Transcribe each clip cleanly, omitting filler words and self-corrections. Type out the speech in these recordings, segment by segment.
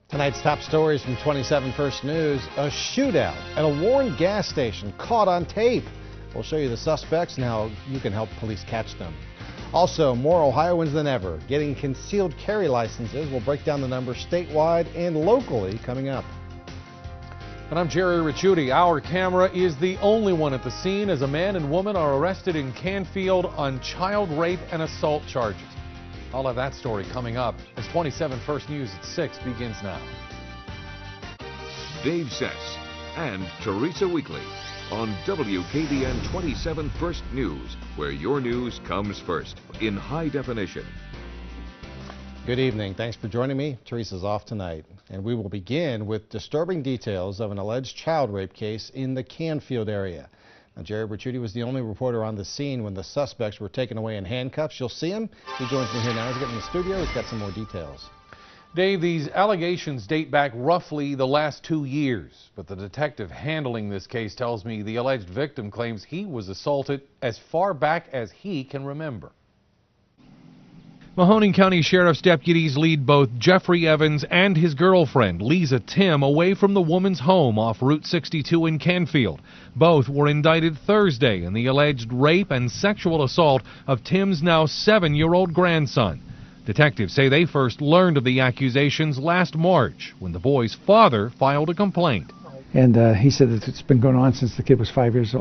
Tonight's top stories from 27 First News. A shootout at a Warren gas station caught on tape. We'll show you the suspects and how you can help police catch them. Also, more Ohioans than ever getting concealed carry licenses. We'll break down the numbers statewide and locally coming up. And I'm Jerry Ricciuti. Our camera is the only one at the scene as a man and woman are arrested in Canfield on child rape and assault charges. I'll have that story coming up as 27 First News at 6 begins now. Dave Sess and Teresa Weekly on WKBN 27 First News, where your news comes first in high definition. Good evening. Thanks for joining me. Teresa's off tonight, and we will begin with disturbing details of an alleged child rape case in the Canfield area. Now, Jerry Ricciuti was the only reporter on the scene when the suspects were taken away in handcuffs. You'll see him. He joins me here now. He's getting in the studio. He's got some more details. Dave, these allegations date back roughly the last 2 years, but the detective handling this case tells me the alleged victim claims he was assaulted as far back as he can remember. Mahoning County Sheriff's deputies lead both Jeffrey Evans and his girlfriend, Lisa Tim, away from the woman's home off Route 62 in Canfield. Both were indicted Thursday in the alleged rape and sexual assault of Tim's now 7-year-old grandson. Detectives say they first learned of the accusations last March when the boy's father filed a complaint. And he said that it's been going on since the kid was 5 years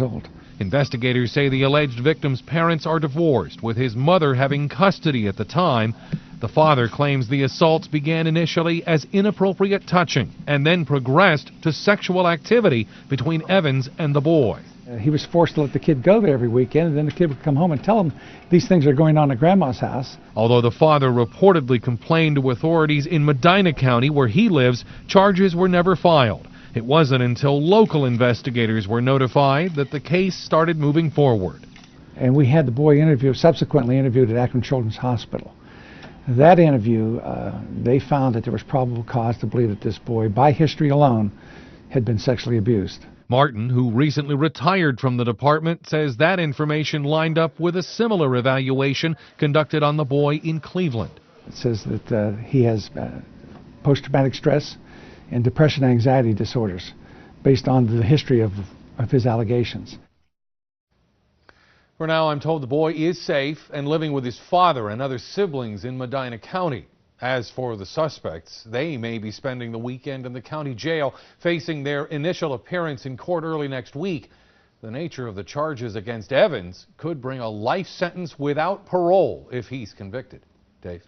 old. Investigators say the alleged victim's parents are divorced, with his mother having custody at the time. The father claims the assaults began initially as inappropriate touching and then progressed to sexual activity between Evans and the boy. He was forced to let the kid go there every weekend, and then the kid would come home and tell him these things are going on at Grandma's house. Although the father reportedly complained to authorities in Medina County, where he lives, charges were never filed. It wasn't until local investigators were notified that the case started moving forward. And we had the boy subsequently interviewed at Akron Children's Hospital. That interview, they found that there was probable cause to believe that this boy, by history alone, had been sexually abused. Martin, who recently retired from the department, says that information lined up with a similar evaluation conducted on the boy in Cleveland. It says that he has post-traumatic stress and depression and anxiety disorders based on the history of his allegations. For now, I'm told the boy is safe and living with his father and other siblings in Medina County. As for the suspects, they may be spending the weekend in the county jail, facing their initial appearance in court early next week. The nature of the charges against Evans could bring a life sentence without parole if he's convicted. Dave?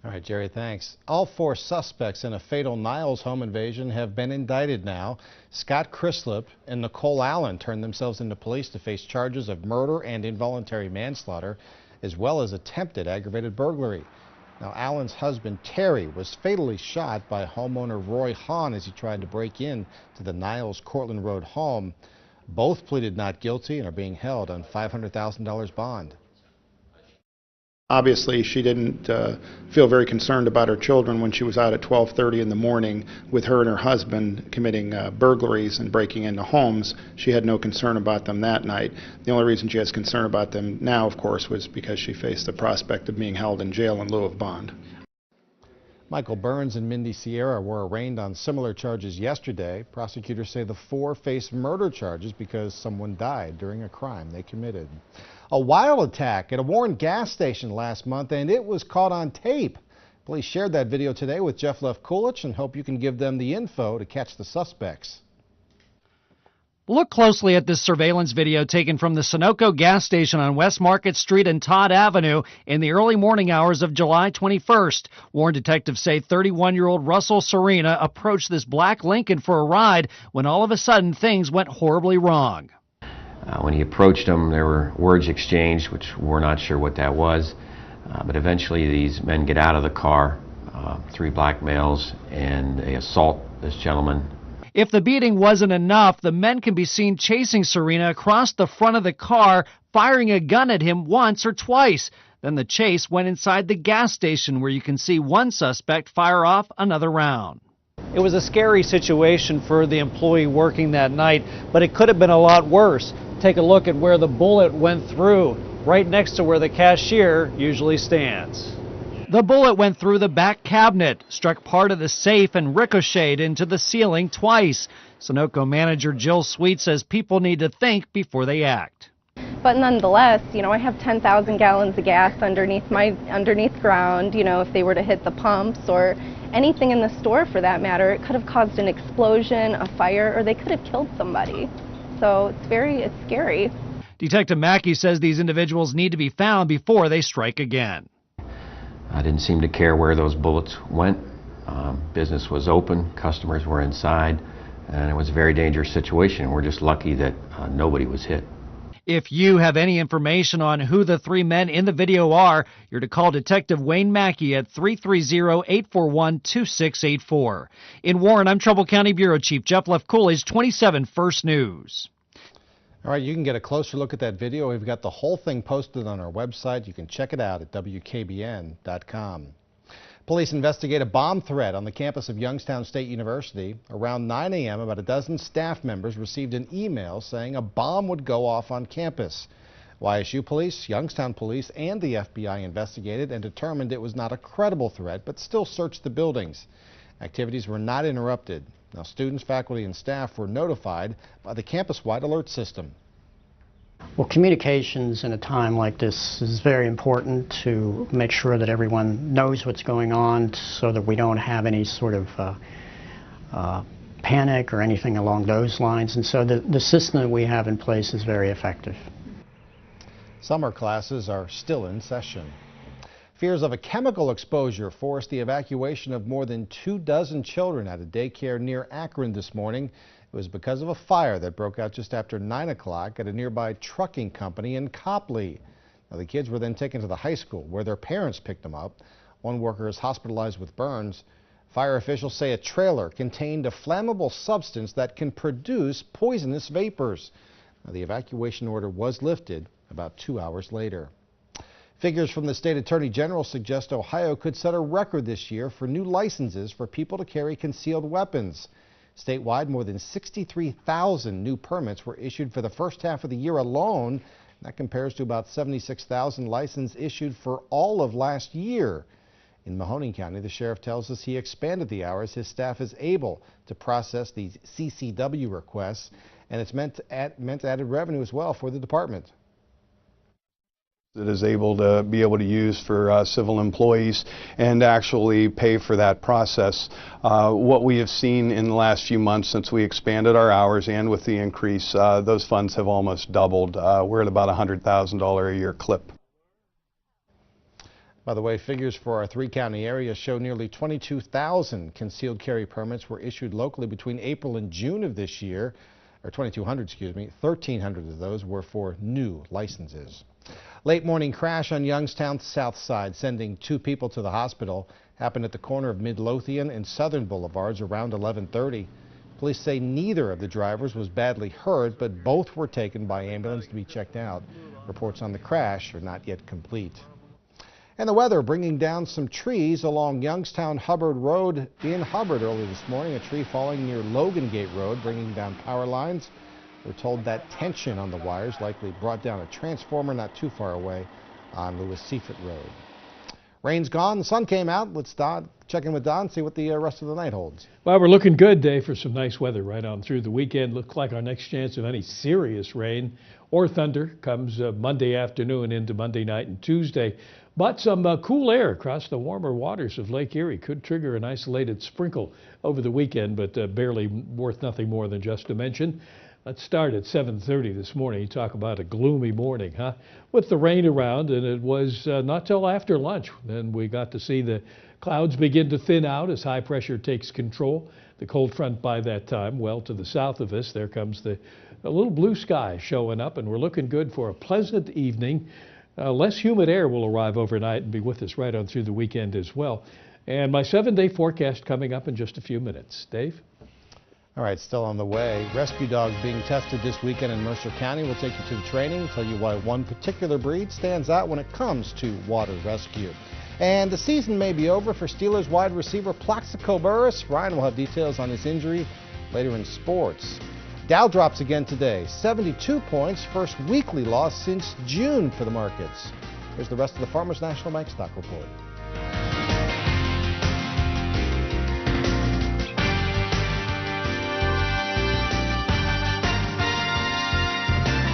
All right, Jerry, thanks. All 4 suspects in a fatal Niles home invasion have been indicted now. Scott Crislip and Nicole Allen turned themselves into police to face charges of murder and involuntary manslaughter, as well as attempted aggravated burglary. Now, Allen's husband, Terry, was fatally shot by homeowner Roy Hahn as he tried to break in to the Niles Cortland Road home. Both pleaded not guilty and are being held on $500,000 bond. Obviously, she didn't feel very concerned about her children when she was out at 12:30 in the morning with her and her husband committing burglaries and breaking into homes. She had no concern about them that night. The only reason she has concern about them now, of course, was because she faced the prospect of being held in jail in lieu of bond. Michael Burns and Mindy Sierra were arraigned on similar charges yesterday. Prosecutors say the 4 face murder charges because someone died during a crime they committed. A wild attack at a Warren gas station last month, and it was caught on tape. Police shared that video today with Jeff Lefkulich and hope you can give them the info to catch the suspects. Look closely at this surveillance video taken from the Sunoco gas station on West Market Street and Todd Avenue in the early morning hours of July 21st. Warren detectives say 31-year-old Russell Serena approached this black Lincoln for a ride when all of a sudden things went horribly wrong. When he approached him, there were words exchanged, which we're not sure what that was. But eventually these men get out of the car, 3 black males, and they assault this gentleman. If the beating wasn't enough, the men can be seen chasing Serena across the front of the car, firing a gun at him once or twice. Then the chase went inside the gas station, where you can see one suspect fire off another round. It was a scary situation for the employee working that night, but it could have been a lot worse. Take a look at where the bullet went through, right next to where the cashier usually stands. The bullet went through the back cabinet, struck part of the safe, and ricocheted into the ceiling twice. Sunoco manager Jill Sweet says people need to think before they act. But nonetheless, I have 10,000 gallons of gas underneath ground. If they were to hit the pumps or anything in the store for that matter, it could have caused an explosion, a fire, or they could have killed somebody. So it's scary. Detective Mackey says these individuals need to be found before they strike again. I didn't seem to care where those bullets went. Business was open, customers were inside, and it was a very dangerous situation. We're just lucky that nobody was hit. If you have any information on who the three men in the video are, you're to call Detective Wayne Mackey at 330-841-2684. In Warren, I'm Trumbull County Bureau Chief Jeff Left Coolidge, 27 First News. All right, you can get a closer look at that video. We've got the whole thing posted on our website. You can check it out at WKBN.com. Police investigate a bomb threat on the campus of Youngstown State University. Around 9 a.m., about a dozen staff members received an email saying a bomb would go off on campus. YSU police, Youngstown police, and the FBI investigated and determined it was not a credible threat, but still searched the buildings. Activities were not interrupted. Now, students, faculty, and staff were notified by the campus-wide alert system. Well, communications in a time like this is very important to make sure that everyone knows what's going on so that we don't have any sort of panic or anything along those lines. And so the system that we have in place is very effective. Summer classes are still in session. Fears of a chemical exposure forced the evacuation of more than 24 children at a daycare near Akron this morning. It was because of a fire that broke out just after 9 o'clock at a nearby trucking company in Copley. Now, the kids were then taken to the high school where their parents picked them up. One worker is hospitalized with burns. Fire officials say a trailer contained a flammable substance that can produce poisonous vapors. Now, the evacuation order was lifted about 2 hours later. Figures from the state attorney general suggest Ohio could set a record this year for new licenses for people to carry concealed weapons. Statewide, more than 63,000 new permits were issued for the first half of the year alone. That compares to about 76,000 licenses issued for all of last year. In Mahoning County, the sheriff tells us he expanded the hours his staff is able to process these CCW requests, and it's meant added revenue as well for the department. It is able to use for civil employees and actually pay for that process. What we have seen in the last few months since we expanded our hours and with the increase, those funds have almost doubled. We're at about a $100,000 a year clip. By the way, figures for our three-county area show nearly 22,000 concealed carry permits were issued locally between April and June of this year, or 2,200, excuse me. 1,300 of those were for new licenses. Late morning crash on Youngstown's south side, sending 2 people to the hospital. Happened at the corner of Midlothian and Southern Boulevards around 11:30. Police say neither of the drivers was badly hurt, but both were taken by ambulance to be checked out. Reports on the crash are not yet complete. And the weather, bringing down some trees along Youngstown Hubbard Road in Hubbard early this morning. A tree falling near Logan Gate Road, bringing down power lines. We're told that tension on the wires likely brought down a transformer not too far away on Lewis Seaford Road. Rain's gone, the sun came out. Let's check in with Don, see what the rest of the night holds. Well, we're looking good, Dave, for some nice weather right on through the weekend. Looks like our next chance of any serious rain or thunder comes Monday afternoon into Monday night and Tuesday. But some cool air across the warmer waters of Lake Erie could trigger an isolated sprinkle over the weekend, but barely worth nothing more than just a mention. Let's start at 7:30 this morning. You talk about a gloomy morning, huh? With the rain around, and it was not till after lunch. Then we got to see the clouds begin to thin out as high pressure takes control. The cold front by that time, well to the south of us, there comes a little blue sky showing up, and we're looking good for a pleasant evening. Less humid air will arrive overnight and be with us right on through the weekend as well. And my 7-day forecast coming up in just a few minutes. Dave? All right, still on the way. Rescue dogs being tested this weekend in Mercer County. We'll take you to the training, tell you why one particular breed stands out when it comes to water rescue. And the season may be over for Steelers wide receiver Plaxico Burress. Ryan will have details on his injury later in sports. Dow drops again today, 72 points, first weekly loss since June for the markets. Here's the rest of the Farmers National Bank Stock Report.